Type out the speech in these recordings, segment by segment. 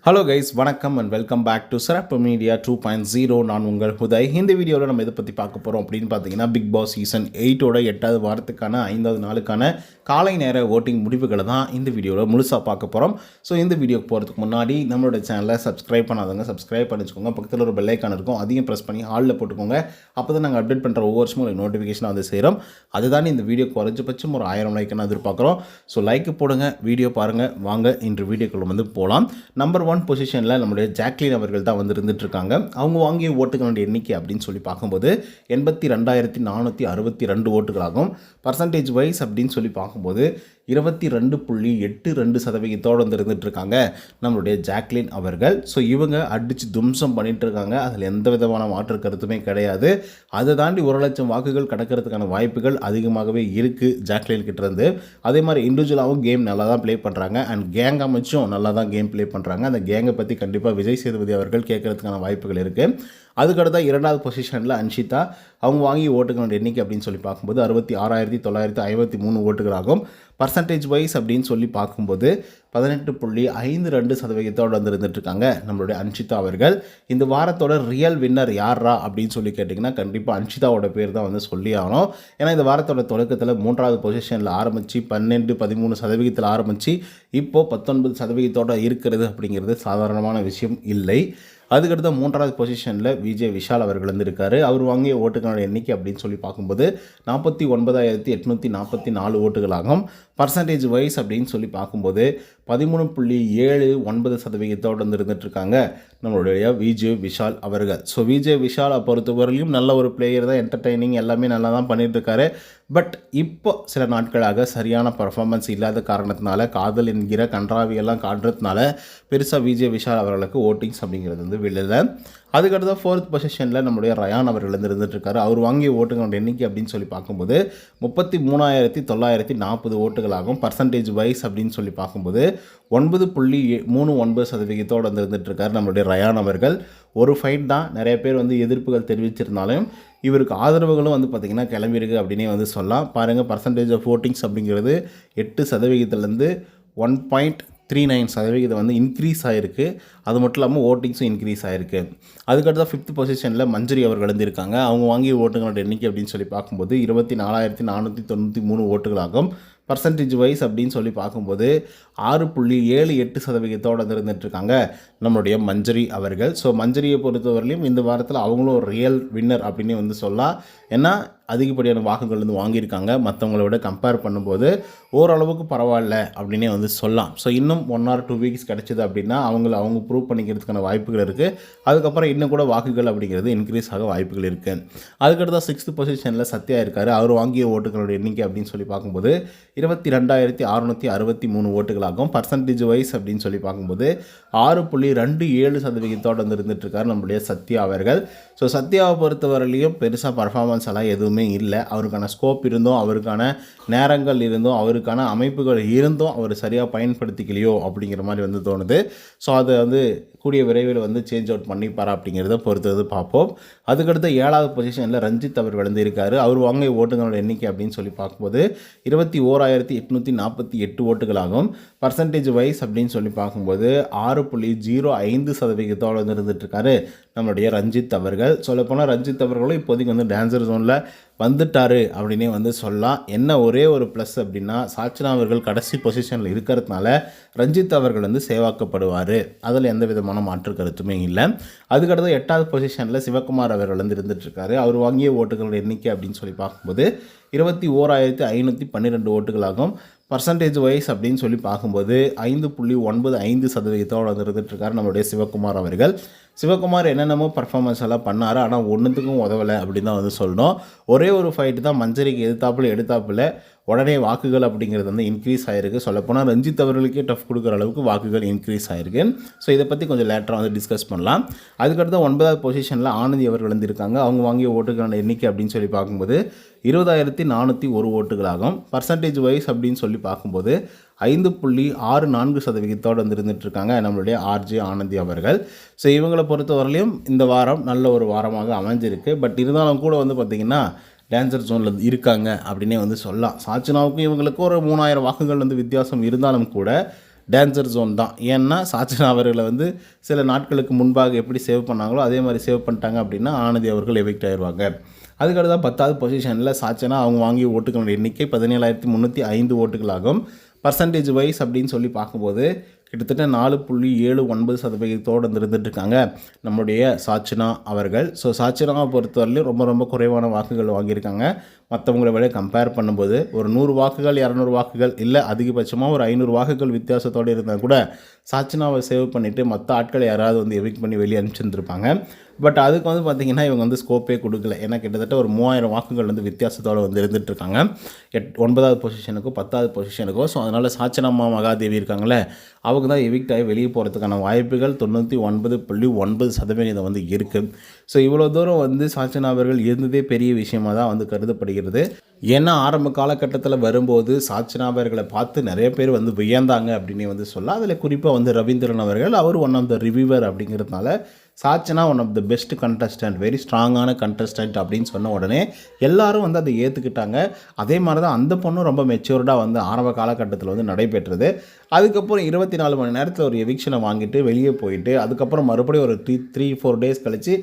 Hello guys, வணக்கம் and welcome back to சிறப்பு media 2.0. நான் உங்கள் ஹுதை. இந்த வீடியோவில் நம்ம இதை பற்றி பார்க்க போகிறோம் அப்படின்னு பார்த்தீங்கன்னா, பிக் பாஸ் சீசன் 8ஓட 8வது வாரத்துக்கான 5வது நாளுக்கான காலை நேர ஓட்டிங் முடிவுகளை தான் இந்த வீடியோவில் முழுசாக பார்க்க போகிறோம். ஸோ இந்த வீடியோக்கு போகிறதுக்கு முன்னாடி நம்மளோட சேனலை சப்ஸ்கிரைப் பண்ணாதவங்க சப்ஸ்கிரைப் பண்ணிச்சுக்கோங்க. பக்கத்தில் ஒரு பெல் ஐக்கான் இருக்கும், அதையும் ப்ரெஸ் பண்ணி ஆலில் போட்டுக்கோங்க. அப்போ தான் நாங்கள் அப்டேட் பண்ணுற ஒவ்வொரு வருஷமும் ஒரு நோட்டிஃபிகேஷன் வந்து சேரும். அதுதான் இந்த வீடியோ குறைஞ்சபட்சம் ஒரு 1000 லைக்குன்னு எதிர்பார்க்குறோம். ஸோ லைக்கு போடுங்க, வீடியோ பாருங்கள். வாங்க இன்று வீடியோக்குள்ள வந்து போகலாம். நம்பர் 1 பொசிஷனில் நம்முடைய ஜாக்லின் அவர்கள் தான் வந்து இருந்துகிட்ருக்காங்க. அவங்க வாங்கிய ஓட்டுகளுடைய எண்ணிக்கை அப்படின்னு சொல்லி பார்க்கும்போது 82,462 ஓட்டுகளாகும். பர்சன்டேஜ் வைஸ் அப்படின்னு சொல்லி பார்க்கும்போது 22.82% வந்து இருந்துகிட்ருக்காங்க நம்மளுடைய ஜாக்லின் அவர்கள். ஸோ இவங்க அடித்து தும்சம் பண்ணிகிட்ருக்காங்க, அதில் எந்த விதமான மாற்று கருத்துமே கிடையாது. அதை தாண்டி 1,00,000 வாக்குகள் கடக்கிறதுக்கான வாய்ப்புகள் அதிகமாகவே இருக்குது ஜாக்லின் கிட்டேருந்து. அதே மாதிரி இண்டிவிஜுவலாகவும் கேம் நல்லா தான் ப்ளே பண்ணுறாங்க அண்ட் கேங் அமைச்சும் நல்லா தான் கேம் ப்ளே பண்ணுறாங்க. அந்த கேங்கை பற்றி கண்டிப்பாக விஜய் சேதுபதி அவர்கள் கேட்கறதுக்கான வாய்ப்புகள் இருக்குது. அதுக்கடுத்த 2வது பொசிஷனில் அன்ஷிதா. அவங்க வாங்கிய ஓட்டுகளோட எண்ணிக்கை அப்படின்னு சொல்லி பார்க்கும்போது 66,953 ஓட்டுகளாகும். பர்சன்டேஜ் வைஸ் அப்படின்னு சொல்லி பார்க்கும்போது 18.52% வந்து இருந்துகிட்ருக்காங்க நம்மளுடைய அன்ஷிதா அவர்கள். இந்த வாரத்தோட ரியல் வின்னர் யாரா அப்படின்னு சொல்லி கேட்டிங்கன்னா கண்டிப்பாக அன்ஷிதாவோட பேர் தான் வந்து சொல்லி ஆகணும். ஏன்னா இந்த வாரத்தோட தொடக்கத்தில் 3வது பொசிஷனில் ஆரம்பித்து 12-13% ஆரம்பித்து இப்போது 19% இருக்கிறது அப்படிங்கிறது சாதாரணமான விஷயம் இல்லை. அதுக்கடுத்த 3வது பொசிஷனில் விஜய் விஷால் அவர்கள் வந்திருக்காரு. அவர் வாங்கிய ஓட்டுகளோட எண்ணிக்கை அப்படின்னு சொல்லி பார்க்கும்போது 49,844 ஓட்டுகளாகும். பர்சன்டேஜ் வைஸ் அப்படின்னு சொல்லி பார்க்கும்போது 13.79% வந்து இருந்துகிட்ருக்காங்க நம்மளுடைய விஜய் விஷால் அவர்கள். ஸோ விஜய் விஷாலை பொறுத்தவரையிலும் நல்ல ஒரு பிளேயர் தான், என்டர்டெய்னிங் எல்லாமே நல்லா தான் பண்ணிகிட்ருக்காரு. பட் இப்போ சில நாட்களாக சரியான பர்ஃபார்மன்ஸ் இல்லாத காரணத்தினால, காதல் என்கிற கன்றாவியெல்லாம் காட்டுறதுனால பெருசாக விஜய் விஷால் அவர்களுக்கு ஓட்டிங்ஸ் அப்படிங்கிறது வந்து விழலை. அதுக்கடுத்த 4th பொசிஷனில் நம்மளுடைய ரயான் அவர்கள் வந்து இருந்துகிட்ருக்காரு. அவர் வாங்கிய ஓட்டுகளோட எண்ணிக்கை அப்படின்னு சொல்லி பார்க்கும்போது 33,940 ஓட்டுகளாகும். பர்சன்டேஜ் வைஸ் அப்படின்னு சொல்லி பார்க்கும்போது 9.39% வந்து இருந்துகிட்ருக்காரு நம்மளுடைய ரயான் அவர்கள். ஒரு ஃபைட் தான், நிறைய பேர் வந்து எதிர்ப்புகள் தெரிவிச்சிருந்தாலும் இவருக்கு ஆதரவுகளும் வந்து பார்த்திங்கன்னா கிளம்பியிருக்கு அப்படின்னே வந்து சொல்லலாம். பாருங்கள், பர்சன்டேஜ் ஆஃப் ஓட்டிங்ஸ் அப்படிங்கிறது 8%லேருந்து 1.39% வந்து இன்க்ரீஸ் ஆகிருக்கு. அது மட்டும் இல்லாமல் ஓட்டிங்ஸும் இன்க்ரீஸ் ஆகிருக்கு. அதுக்கடுத்த 5th பொசிஷனில் மஞ்சரி அவர்கள் இருந்திருக்காங்க. அவங்க வாங்கிய ஓட்டுகளோட எண்ணிக்கை அப்படின்னு சொல்லி பார்க்கும்போது 24,493 ஓட்டுகளாகும். பர்சன்டேஜ் வைஸ் அப்படின்னு சொல்லி பார்க்கும்போது 6.78% இருந்துகிட்ருக்காங்க நம்மளுடைய மஞ்சரி அவர்கள். ஸோ மஞ்சரியை பொறுத்தவரையிலும் இந்த வாரத்தில் அவங்களும் ஒரு ரியல் வின்னர் அப்படின்னு வந்து சொல்லலாம். ஏன்னா அதிகப்படியான வாக்குகள் வந்து வாங்கியிருக்காங்க. மற்றவங்கள விட கம்பேர் பண்ணும்போது ஓரளவுக்கு பரவாயில்ல அப்படின்னே வந்து சொல்லலாம். ஸோ இன்னும் 1 or 2 வீக்ஸ் கிடச்சிது அப்படின்னா அவங்க ப்ரூவ் பண்ணிக்கிறதுக்கான வாய்ப்புகள் இருக்குது. அதுக்கப்புறம் இன்னும் கூட வாக்குகள் அப்படிங்கிறது இன்க்ரீஸ் ஆக வாய்ப்புகள் இருக்குது. அதுக்கடுத்த 6th பொசிஷனில் சத்யா இருக்கார். அவர் வாங்கிய ஓட்டுகளோட எண்ணிக்கை அப்படின்னு சொல்லி பார்க்கும்போது 22,663 ஓட்டுகளாகும். பர்சன்டேஜ் வைஸ் அப்படின்னு சொல்லி பார்க்கும்போது 6.27% வந்து இருந்துகிட்ருக்காரு நம்மளுடைய சத்யா அவர்கள். ஸோ சத்யாவை பொறுத்தவரையிலையும் பெருசாக பர்ஃபார்மன்ஸ் எல்லாம் எதுவுமே இல்லை. அவருக்கான ஸ்கோப் இருந்தும், அவருக்கான நேரங்கள் இருந்தும், அவருக்கான அமைப்புகள் இருந்தும் அவர் சரியாக பயன்படுத்திக்கலையோ அப்படிங்கிற மாதிரி வந்து தோணுது. ஸோ அதை வந்து கூடிய விரைவில் வந்து சேஞ்ச் அவுட் பண்ணிப்பாரா அப்படிங்கிறத பொறுத்தது பார்ப்போம். அதுக்கடுத்த 7வது பொசிஷனில் ரஞ்சித் அவர்கள் வந்து இருக்கார். அவர் வாங்கிய ஓட்டுகளோட எண்ணிக்கை அப்படின்னு சொல்லி பார்க்கும்போது 21,848 ஓட்டுகளாகும். பர்சன்டேஜ் வைஸ் அப்படின்னு சொல்லி பார்க்கும்போது 6.05% வந்து இருந்துகிட்ருக்காரு நம்மளுடைய ரஞ்சித் அவர்கள். சொல்லப்போனால் ரஞ்சித் அவர்களும் இப்போதைக்கு வந்து டான்சர் ஜோனில் வந்துட்டார் அப்படின்னே வந்து சொல்லலாம். என்ன ஒரே ஒரு ப்ளஸ் அப்படின்னா, சாச்சனா அவர்கள் கடைசி பொசிஷனில் இருக்கிறதுனால ரஞ்சித் அவர்கள் வந்து சேவாக்கப்படுவார். அதில் எந்த விதமான மாற்று கருத்துமே இல்லை. அதுக்கடுத்து 8வது பொசிஷனில் சிவகுமார் அவர்கள் வந்து இருந்துகிட்ருக்காரு. அவர் வாங்கிய ஓட்டுகளோட எண்ணிக்கை அப்படின்னு சொல்லி பார்க்கும்போது 21,512 ஓட்டுகளாகும். பர்சன்டேஜ் வைஸ் அப்படின்னு சொல்லி பார்க்கும்போது 5.95% வந்து இருந்துகிட்ருக்காரு நம்மளுடைய சிவகுமார் அவர்கள். சிவகுமார் என்னென்னமோ பர்ஃபார்மன்ஸ் எல்லாம் பண்ணார், ஆனால் ஒன்றுத்துக்கும் உதவலை அப்படின்னு தான் வந்து சொல்லணும். ஒரே ஒரு ஃபைட்டு தான் மஞ்சரிக்கு எடுத்தாப்புல உடனே வாக்குகள் அப்படிங்கிறது வந்து இன்க்ரீஸ் ஆகிருக்கு. சொல்லப்போனால் ரஞ்சித் அவர்களுக்கே டஃப் கொடுக்குற அளவுக்கு வாக்குகள் இன்க்ரீஸ் ஆகிருக்கு. ஸோ இதை பற்றி கொஞ்சம் லேட்டராக வந்து டிஸ்கஸ் பண்ணலாம். அதுக்கடுத்து 9வது பொசிஷனில் ஆனந்தி அவர்கள் வந்துருக்காங்க. அவங்க வாங்கிய ஓட்டுக்கான எண்ணிக்கை அப்படின்னு சொல்லி பார்க்கும்போது 20,401 ஓட்டுகளாகும். பர்சன்டேஜ் வைஸ் அப்படின்னு சொல்லி பார்க்கும்போது 5.64% வந்து இருந்துகிட்ருக்காங்க நம்மளுடைய ஆர்ஜே ஆனந்தி அவர்கள். ஸோ இவங்களை பொறுத்தவரையிலையும் இந்த வாரம் நல்ல ஒரு வாரமாக அமைஞ்சிருக்கு. பட் இருந்தாலும் கூட வந்து பார்த்திங்கன்னா டான்சர் ஜோனில் இருக்காங்க அப்படின்னே வந்து சொல்லலாம். சாச்சனாவுக்கும் இவங்களுக்கும் ஒரு 3,000 வாக்குகள் வந்து வித்தியாசம் இருந்தாலும் கூட டேஞ்சர் ஜோன் தான். ஏன்னா சாச்சனா அவர்களை வந்து சில நாட்களுக்கு முன்பாக எப்படி சேவ் பண்ணாங்களோ அதே மாதிரி சேவ் பண்ணிட்டாங்க அப்படின்னா ஆனந்தி அவர்கள் எவிக்ட் ஆயிடுவாங்க. அதுக்கடுத்து தான் 10வது பொசிஷனில் சாச்சனா அவங்க வாங்கி ஓட்டுகளோட எண்ணிக்கை 17,305 ஓட்டுகளாகும். பர்சன்டேஜ் வைஸ் அப்படின்னு சொல்லி பார்க்கும்போது கிட்டத்தட்ட 4.79% இருந்துகிட்ருக்காங்க நம்முடைய சாச்சனா அவர்கள். ஸோ சாச்சனாவை பொறுத்தவரையிலும் ரொம்ப குறைவான வாக்குகள் வாங்கியிருக்காங்க. மற்றவங்களை விட கம்பேர் பண்ணும்போது ஒரு 100 வாக்குகள் 200 வாக்குகள் இல்லை அதிகபட்சமாக ஒரு 500 வாக்குகள் வித்தியாசத்தோடு இருந்தால் கூட சாச்சனாவை சேவ் பண்ணிவிட்டு மற்ற ஆட்களை யாராவது வந்து எவிக்ட் பண்ணி வெளியே அனுப்பிச்சிருந்துருப்பாங்க. பட் அதுக்கு வந்து பார்த்திங்கன்னா இவங்க வந்து ஸ்கோப்பே கொடுக்கல. ஏன்னா கிட்டத்தட்ட ஒரு 3000 வாக்குகள் வந்து வித்தியாசத்தோடு வந்து இருந்துகிட்ருக்காங்க 9வது பொசிஷனுக்கோ 10வது பொசிஷனுக்கோ. ஸோ அதனால் சாச்சனம்மா மகாதேவி இருக்காங்களே அவங்க தான் எவிக்ட் ஆகி வெளியே போகிறதுக்கான வாய்ப்புகள் 99.9% வந்து இருக்குது. ஸோ இவ்வளோ தூரம் வந்து சாச்சனா அவர்கள் இருந்ததே பெரிய விஷயமாக தான் வந்து கருதப்படுகிறது. ஏன்னா ஆரம்ப காலகட்டத்தில் வரும்போது சாச்சனா அவர்களை பார்த்து நிறைய பேர் வந்து வியந்தாங்க அப்படின்னு வந்து சொல்லலாம். அதில் குறிப்பாக வந்து ரவீந்திரன் அவர்கள் அவர் ஒன் ஆஃப் த ரிவ்யூவர் அப்படிங்கிறதுனால Sachana one of the best contestant, very ஸ்ட்ராங்கான கண்டஸ்டன்ட் அப்படின்னு சொன்ன உடனே எல்லாரும் வந்து அதை ஏற்றுக்கிட்டாங்க. அதே மாதிரி தான் அந்த பொண்ணும் ரொம்ப மெச்சூர்டாக வந்து ஆரம்ப காலகட்டத்தில் வந்து நடைபெற்றது. அதுக்கப்புறம் 24 மணி நேரத்தில் ஒரு எவிக்ஷனை வாங்கிட்டு வெளியே போயிட்டு அதுக்கப்புறம் மறுபடியும் ஒரு 3-4 டேஸ் கழித்து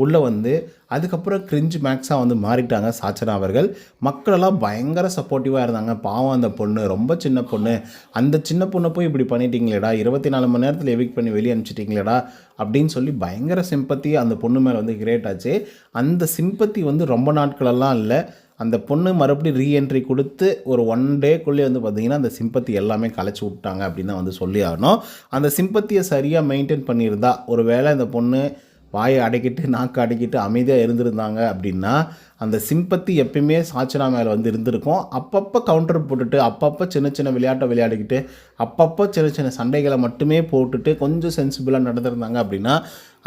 உள்ளே வந்து அதுக்கப்புறம் கிரிஞ்சு மேக்ஸாக வந்து மாறிட்டாங்க சாச்சனா அவர்கள். மக்களெல்லாம் பயங்கர சப்போர்ட்டிவாக இருந்தாங்க. பாவம் அந்த பொண்ணு ரொம்ப சின்ன பொண்ணு, அந்த சின்ன பொண்ணை போய் இப்படி பண்ணிட்டீங்களேடா, 24 மணி நேரத்தில் எவிக்ட் பண்ணி வெளியே அனுப்பிச்சிட்டிங்களேடா அப்படின்னு சொல்லி பயங்கர சிம்பத்தி அந்த பொண்ணு மேலே வந்து கிரியேட் ஆச்சு. அந்த சிம்பத்தி வந்து ரொம்ப நாட்களெல்லாம் இல்லை, அந்த பொண்ணு மறுபடியும் ரீஎன்ட்ரி கொடுத்து ஒரு 1 டேக்குள்ளே வந்து பார்த்திங்கன்னா அந்த சிம்பத்தி எல்லாமே கலைச்சி விட்டாங்க அப்படின்னு தான் வந்து சொல்லி ஆகணும். அந்த சிம்பத்தியை சரியாக மெயின்டைன் பண்ணியிருந்தா ஒரு வேளை இந்த பொண்ணு வாயை அடக்கிட்டு நாக்கு அடக்கிட்டு அமைதியாக இருந்திருந்தாங்க அப்படின்னா அந்த சிம்பத்தி எப்பயுமே சாச்சனா மேலே வந்து இருந்திருக்கும். அப்பப்போ கவுண்டர் போட்டுட்டு அப்பப்போ சின்ன விளையாட்டை விளையாடிக்கிட்டு அப்பப்போ சின்ன சண்டைகளை மட்டுமே போட்டுட்டு கொஞ்சம் சென்சிபிளாக நடந்திருந்தாங்க அப்படின்னா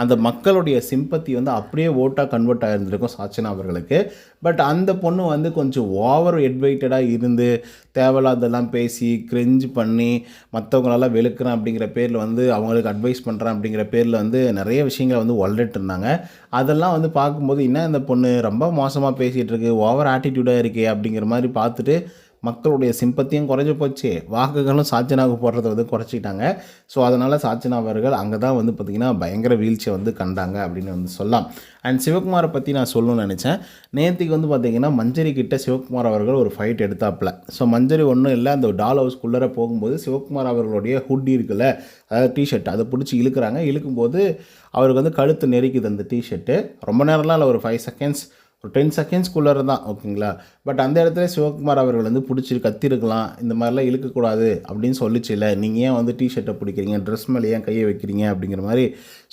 அந்த மக்களுடைய சிம்பத்தி வந்து அப்படியே ஓட்டாக கன்வெர்ட் ஆகிருந்திருக்கும் சாச்சனா அவர்களுக்கு. பட் அந்த பொண்ணு வந்து கொஞ்சம் ஓவர் எட்வைட்டடாக இருந்து தேவையில்லாதெல்லாம் பேசி கிரிஞ்சு பண்ணி மற்றவங்களெல்லாம் வெளுக்கிறேன் அப்படிங்கிற பேரில் வந்து அவங்களுக்கு அட்வைஸ் பண்ணுறேன் அப்படிங்கிற பேரில் வந்து நிறைய விஷயங்களை வந்து வளர்ந்துட்டு இருந்தாங்க. அதெல்லாம் வந்து பார்க்கும்போது என்ன இந்த பொண்ணு ரொம்ப மோசமாக பேசிகிட்டு இருக்கு, ஓவர் ஆட்டிடியூடாக இருக்கே அப்படிங்கிற மாதிரி பார்த்துட்டு மக்களுடைய சிம்பத்தியும் குறைஞ்சி போச்சு, வாக்குகளும் சாச்சனாவுக்கு போடுறத வந்து குறைச்சிட்டாங்க. ஸோ அதனால் சாச்சனா அவர்கள் அங்கே தான் வந்து பார்த்திங்கன்னா பயங்கர வீழ்ச்சியை வந்து கண்டாங்க அப்படின்னு வந்து சொல்லலாம். அண்ட் சிவகுமாரை பற்றி நான் சொல்லணும்னு நினச்சேன். நேற்றுக்கு வந்து பார்த்திங்கன்னா மஞ்சரி கிட்ட சிவகுமார் அவர்கள் ஒரு ஃபைட் எடுத்தாப்பில். ஸோ மஞ்சரி ஒன்றும் இல்லை, அந்த டால் ஹவுஸ்குள்ளே போகும்போது சிவகுமார் அவர்களுடைய ஹுட்டி இருக்குல்ல, அதாவது டிஷர்ட் அதை பிடிச்சி இழுக்கும்போது அவருக்கு வந்து கழுத்து நெரிக்குது அந்த டிஷர்ட்டு. ரொம்ப நேரம்லாம் இல்லை, ஒரு 5 செகண்ட்ஸ் ஒரு 10 செகண்ட்ஸ்குள்ளே தான், ஓகேங்களா. பட் அந்த இடத்துல சிவகுமார் அவர்கள் வந்து பிடிச்சி கத்திருக்கலாம், இந்த மாதிரிலாம் இழுக்கக்கூடாது அப்படின்னு சொல்லிச்சு. இல்லை நீங்கள் ஏன் வந்து டிஷர்ட்டை பிடிக்கிறீங்க, ட்ரெஸ் மேலே ஏன் கையை வைக்கிறீங்க அப்படிங்கிற மாதிரி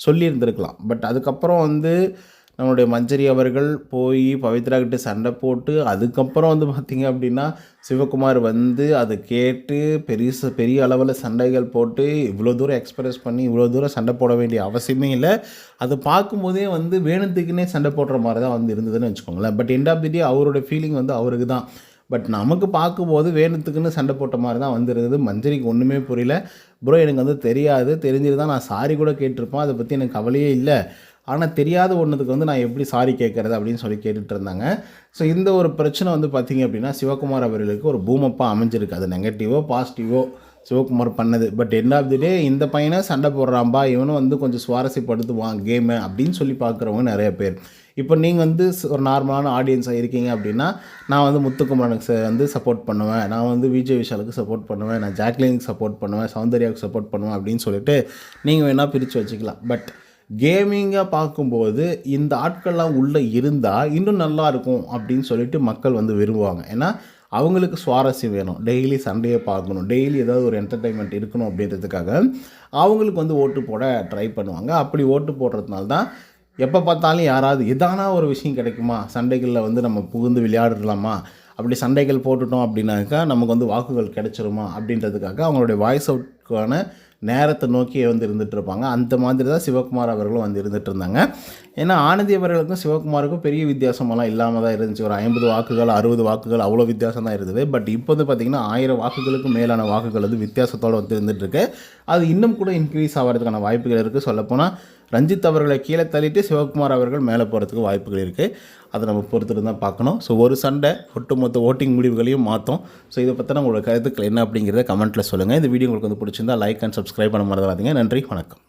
சொல்லியிருந்துருக்கலாம். பட் அதுக்கப்புறம் வந்து நம்மளுடைய மஞ்சரி அவர்கள் போய் பவித்ரா கிட்ட சண்டை போட்டு அதுக்கப்புறம் வந்து பார்த்திங்க அப்படின்னா சிவகுமார் வந்து அதை கேட்டு பெரிய அளவில் சண்டைகள் போட்டு இவ்வளோ தூரம் எக்ஸ்பிரஸ் பண்ணி இவ்வளோ தூரம் சண்டை போட வேண்டிய அவசியமே இல்லை. அதை பார்க்கும்போதே வந்து வேணுத்துக்குன்னே சண்டை போடுற மாதிரி தான் வந்து இருந்ததுன்னு வச்சுக்கோங்களேன். பட் எண்ட் ஆஃப் தி டே அவரோட ஃபீலிங் வந்து அவருக்கு தான். பட் நமக்கு பார்க்கும்போது வேணுத்துக்குன்னு சண்டை போட்ட மாதிரி தான் வந்துருக்குது. மஞ்சரிக்கு ஒன்றுமே புரியல. ப்ரோ எனக்கு வந்து தெரியாது, தெரிஞ்சிருந்தால் நான் சாரி கூட கேட்டிருப்பேன், அதை பற்றி எனக்கு கவலையே இல்லை, ஆனால் தெரியாத ஒன்றுத்துக்கு வந்து நான் எப்படி சாரி கேட்குறது அப்படின்னு சொல்லி கேட்டுட்டு இருந்தாங்க. ஸோ இந்த ஒரு பிரச்சனை வந்து பார்த்திங்க அப்படின்னா சிவகுமார் அவர்களுக்கு ஒரு பூமப்பாக அமைஞ்சிருக்கு. அது நெகட்டிவோ பாசிட்டிவோ சிவகுமார் பண்ணது. பட் எண்ட் ஆஃப் தி டே இந்த பையனை சண்டை போடுறான்பா, இவனும் வந்து கொஞ்சம் சுவாரஸ்யப்படுத்துவான் கேமை அப்படின்னு சொல்லி பார்க்குறவங்க நிறைய பேர். இப்போ நீங்கள் வந்து ஒரு நார்மலான ஆடியன்ஸாக இருக்கீங்க அப்படின்னா நான் வந்து முத்துக்குமரனுக்கு வந்து சப்போர்ட் பண்ணுவேன், நான் வந்து விஜய் விஷாலுக்கு சப்போர்ட் பண்ணுவேன், நான் ஜாக்லினுக்கு சப்போர்ட் பண்ணுவேன், சௌந்தர்யாவுக்கு சப்போர்ட் பண்ணுவேன் அப்படின்னு சொல்லிட்டு நீங்கள் வேணால் பிரித்து வச்சுக்கலாம். பட் கேமிங்காக பார்க்கும்போது இந்த ஆட்கள்லாம் உள்ளே இருந்தால் இன்னும் நல்லாயிருக்கும் அப்படின்னு சொல்லிட்டு மக்கள் வந்து விரும்புவாங்க. ஏன்னா அவங்களுக்கு சுவாரஸ்யம் வேணும், டெய்லி சண்டையை பார்க்கணும், டெய்லி ஏதாவது ஒரு என்டர்டெயின்மெண்ட் இருக்கணும் அப்படின்றதுக்காக அவங்களுக்கு வந்து ஓட்டு போட ட்ரை பண்ணுவாங்க. அப்படி ஓட்டு போடுறதுனால தான் எப்போ பார்த்தாலும் யாராவது எதானா ஒரு விஷயம் கிடைக்குமா, சண்டைகளில் வந்து நம்ம புகுந்து விளையாடலாமா, அப்படி சண்டைகள் போட்டுட்டோம் அப்படின்னாக்கா நமக்கு வந்து வாக்குகள் கிடைச்சிருமா அப்படின்றதுக்காக அவங்களுடைய வாய்ஸ் அவுட்கான நேரத்தை நோக்கி வந்து இருந்துகிட்ருப்பாங்க. அந்த மாதிரி தான் சிவகுமார் அவர்களும் வந்து இருந்துகிட்டு இருந்தாங்க. ஏன்னா ஆனந்தி அவர்களுக்கும் சிவகுமாருக்கும் பெரிய வித்தியாசமெல்லாம் இல்லாமல் தான் இருந்துச்சு. ஒரு 50 வாக்குகள் 60 வாக்குகள் அவ்வளோ வித்தியாசம் தான் இருந்தது. பட் இப்போ வந்து பார்த்திங்கன்னா 1000 வாக்குகளுக்கு மேலான வாக்குகள் வந்து வித்தியாசத்தோடு வந்து இருந்துகிட்ருக்கு. அது இன்னும் கூட இன்க்ரீஸ் ஆகிறதுக்கான வாய்ப்புகள் இருக்குது. சொல்லப்போனால் ரஞ்சித் அவர்களை கீழே தள்ளிட்டு சிவகுமார் அவர்கள் மேலே போகிறதுக்கு வாய்ப்புகள் இருக்குது. அதை நம்ம பொறுத்துட்டு தான் பார்க்கணும். ஸோ ஒரு சண்டை ஒட்டுமொத்த ஓட்டிங் முடிவுகளையும் மாற்றும். ஸோ இதை பற்றின உங்களோட கருத்துக்கள் என்ன அப்படிங்கிறத கமெண்ட்டில் சொல்லுங்கள். இந்த வீடியோ உங்களுக்கு வந்து பிடிச்சி பிடிச்சிருந்தா லைக் அண்ட் சப்ஸ்கிரைப் பண்ண மறந்துடாதீங்க. நன்றி, வணக்கம்.